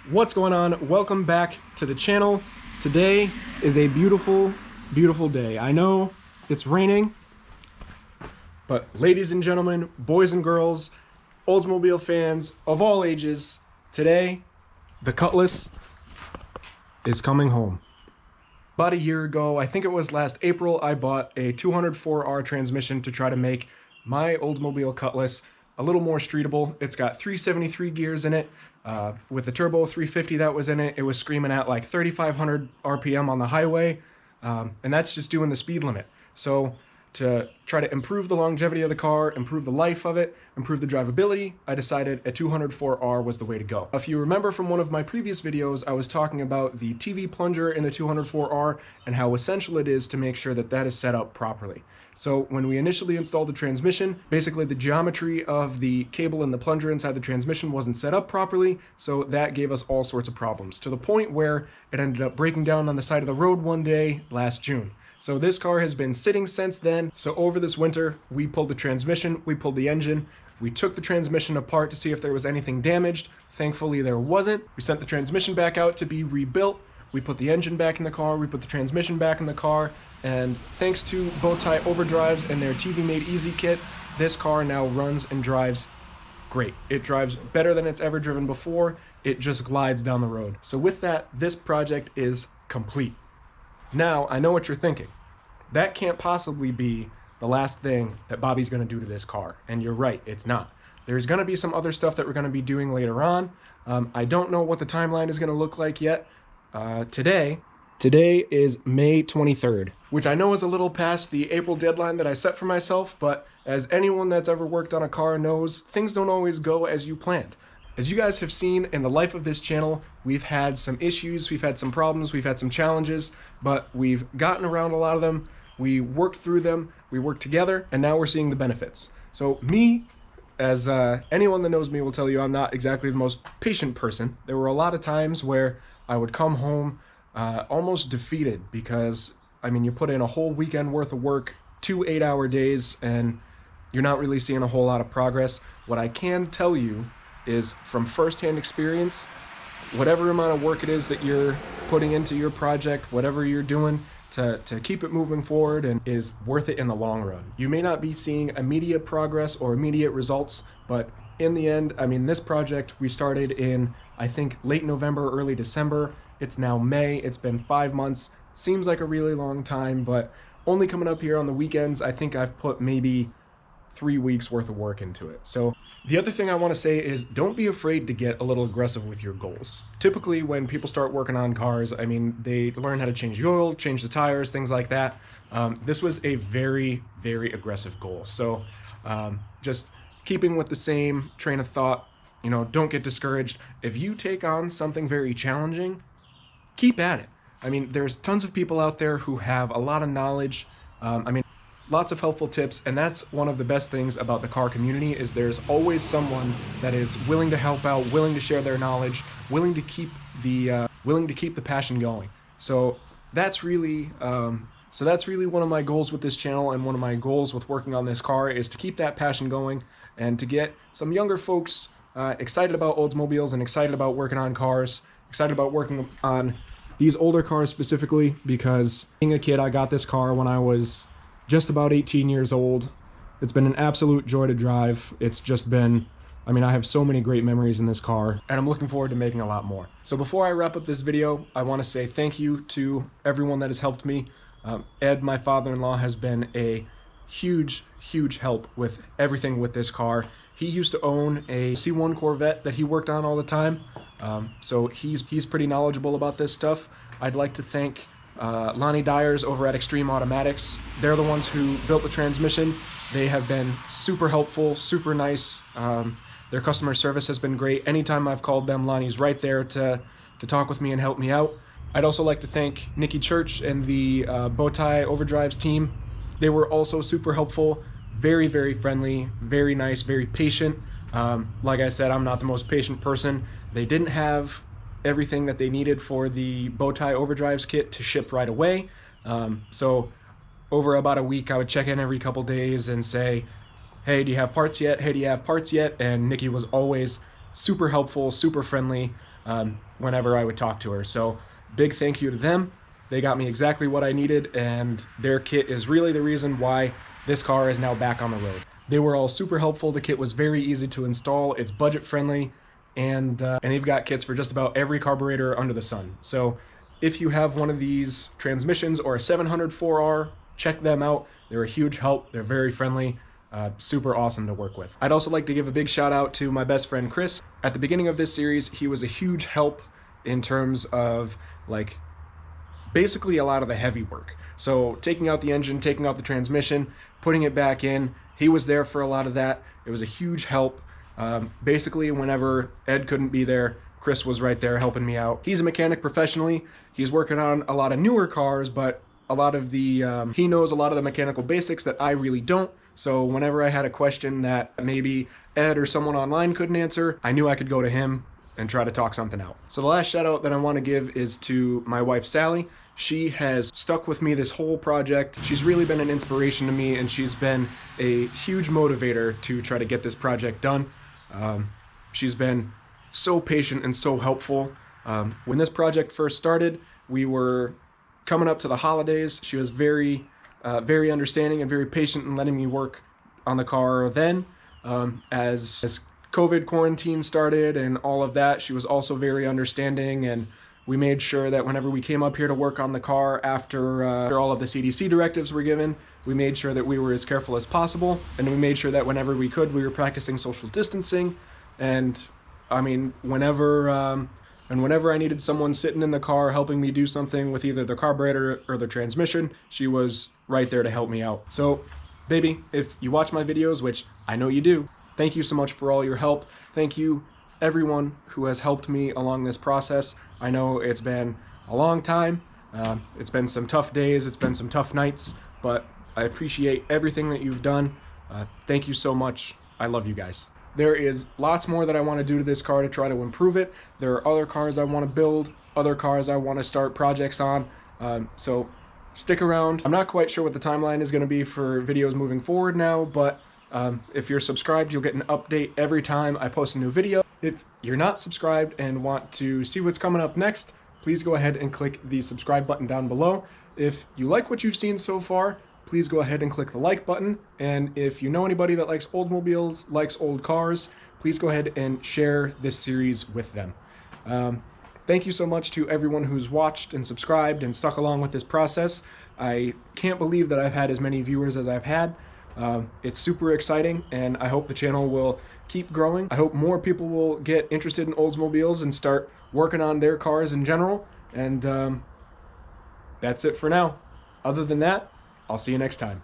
What's going on? Welcome back to the channel. Today is a beautiful, beautiful day. I know it's raining, but ladies and gentlemen, boys and girls, Oldsmobile fans of all ages, today the Cutlass is coming home. About a year ago, I think it was last April, I bought a 204R transmission to try to make my Oldsmobile Cutlass a little more streetable. It's got 373 gears in it. With the turbo 350 that was in it, it was screaming at like 3,500 RPM on the highway, and that's just doing the speed limit. So to try to improve the longevity of the car, improve the life of it, improve the drivability, I decided a 204R was the way to go. If you remember from one of my previous videos, I was talking about the TV plunger in the 204R and how essential it is to make sure that that is set up properly. So when we initially installed the transmission, basically the geometry of the cable and the plunger inside the transmission wasn't set up properly, so that gave us all sorts of problems, to the point where it ended up breaking down on the side of the road one day last June. So this car has been sitting since then. So over this winter, we pulled the transmission, we pulled the engine, we took the transmission apart to see if there was anything damaged. Thankfully, there wasn't. We sent the transmission back out to be rebuilt. We put the engine back in the car, we put the transmission back in the car, and thanks to Bowtie Overdrives and their TV Made Easy kit, this car now runs and drives great. It drives better than it's ever driven before. It just glides down the road. So with that, this project is complete. Now, I know what you're thinking. That can't possibly be the last thing that Bobby's gonna do to this car. And you're right, it's not. There's gonna be some other stuff that we're gonna be doing later on. I don't know what the timeline is gonna look like yet. Today is May 23rd, which I know is a little past the April deadline that I set for myself, but as anyone that's ever worked on a car knows, things don't always go as you planned. As you guys have seen in the life of this channel, we've had some issues, we've had some problems, we've had some challenges, but we've gotten around a lot of them, we worked through them, we worked together, and now we're seeing the benefits. So me, as anyone that knows me will tell you, I'm not exactly the most patient person. There were a lot of times where I would come home almost defeated because, I mean, you put in a whole weekend worth of work, 2 8-hour days, and you're not really seeing a whole lot of progress. What I can tell you is from firsthand experience, whatever amount of work it is that you're putting into your project, whatever you're doing to keep it moving forward, and is worth it in the long run. You may not be seeing immediate progress or immediate results, but in the end, I mean, this project we started in, I think, late November, early December. It's now May. It's been 5 months. Seems like a really long time, but only coming up here on the weekends, I think I've put maybe 3 weeks worth of work into it. So the other thing I want to say is don't be afraid to get a little aggressive with your goals. Typically when people start working on cars, I mean, they learn how to change the oil, change the tires, things like that. This was a very, very aggressive goal. So just keeping with the same train of thought, you know, don't get discouraged. If you take on something very challenging, keep at it. I mean, there's tons of people out there who have a lot of knowledge. Lots of helpful tips, and that's one of the best things about the car community, is there's always someone that is willing to help out, willing to share their knowledge, willing to keep the passion going. So that's really one of my goals with this channel, and one of my goals with working on this car is to keep that passion going and to get some younger folks excited about Oldsmobiles and excited about working on cars, excited about working on these older cars specifically, because being a kid, I got this car when I was just about 18 years old. It's been an absolute joy to drive. It's just been, I mean, I have so many great memories in this car, and I'm looking forward to making a lot more. So before I wrap up this video, I want to say thank you to everyone that has helped me. Ed, my father-in-law, has been a huge, huge help with everything with this car. He used to own a C1 Corvette that he worked on all the time, so he's pretty knowledgeable about this stuff. I'd like to thank Lonnie Dyers over at Extreme Automatics. They're the ones who built the transmission. They have been super helpful, super nice. Their customer service has been great. Anytime I've called them, Lonnie's right there to talk with me and help me out. I'd also like to thank Nikki Church and the Bowtie Overdrives team. They were also super helpful, very, very friendly, very nice, very patient. Like I said, I'm not the most patient person. They didn't have everything that they needed for the Bowtie Overdrives kit to ship right away. So over about a week, I would check in every couple days and say, hey, do you have parts yet? Hey, do you have parts yet? And Nikki was always super helpful, super friendly. whenever I would talk to her. So big thank you to them. They got me exactly what I needed, and their kit is really the reason why this car is now back on the road. They were all super helpful. The kit was very easy to install. It's budget friendly, and they've got kits for just about every carburetor under the sun. So if you have one of these transmissions or a 704R, check them out. They're a huge help. They're very friendly. Super awesome to work with. I'd also like to give a big shout out to my best friend Chris. At the beginning of this series, he was a huge help in terms of like basically a lot of the heavy work. So taking out the engine, taking out the transmission, putting it back in, he was there for a lot of that. It was a huge help. Basically, whenever Ed couldn't be there, Chris was right there helping me out. He's a mechanic professionally. He's working on a lot of newer cars, but a lot of the, he knows a lot of the mechanical basics that I really don't. So whenever I had a question that maybe Ed or someone online couldn't answer, I knew I could go to him and try to talk something out. So the last shout out that I want to give is to my wife, Sally. She has stuck with me this whole project. She's really been an inspiration to me, and she's been a huge motivator to try to get this project done. She's been so patient and so helpful. When this project first started, we were coming up to the holidays. She was very understanding and very patient in letting me work on the car then. As COVID quarantine started and all of that, she was also very understanding, and we made sure that whenever we came up here to work on the car after all of the CDC directives were given, we made sure that we were as careful as possible, and we made sure that whenever we could, we were practicing social distancing. And I mean, whenever I needed someone sitting in the car helping me do something with either the carburetor or the transmission, she was right there to help me out. So, baby, if you watch my videos, which I know you do, thank you so much for all your help. Thank you, everyone who has helped me along this process. I know it's been a long time. It's been some tough days. It's been some tough nights, but I appreciate everything that you've done. Thank you so much. I love you guys. There is lots more that I want to do to this car to try to improve it. There are other cars I want to build, other cars I want to start projects on. So stick around. I'm not quite sure what the timeline is going to be for videos moving forward now, but if you're subscribed, you'll get an update every time I post a new video. If you're not subscribed and want to see what's coming up next, please go ahead and click the subscribe button down below. If you like what you've seen so far, please go ahead and click the like button. And if you know anybody that likes Oldsmobiles, likes old cars, please go ahead and share this series with them. Thank you so much to everyone who's watched and subscribed and stuck along with this process. I can't believe that I've had as many viewers as I've had. It's super exciting, and I hope the channel will keep growing. I hope more people will get interested in Oldsmobiles and start working on their cars in general. And that's it for now. Other than that, I'll see you next time.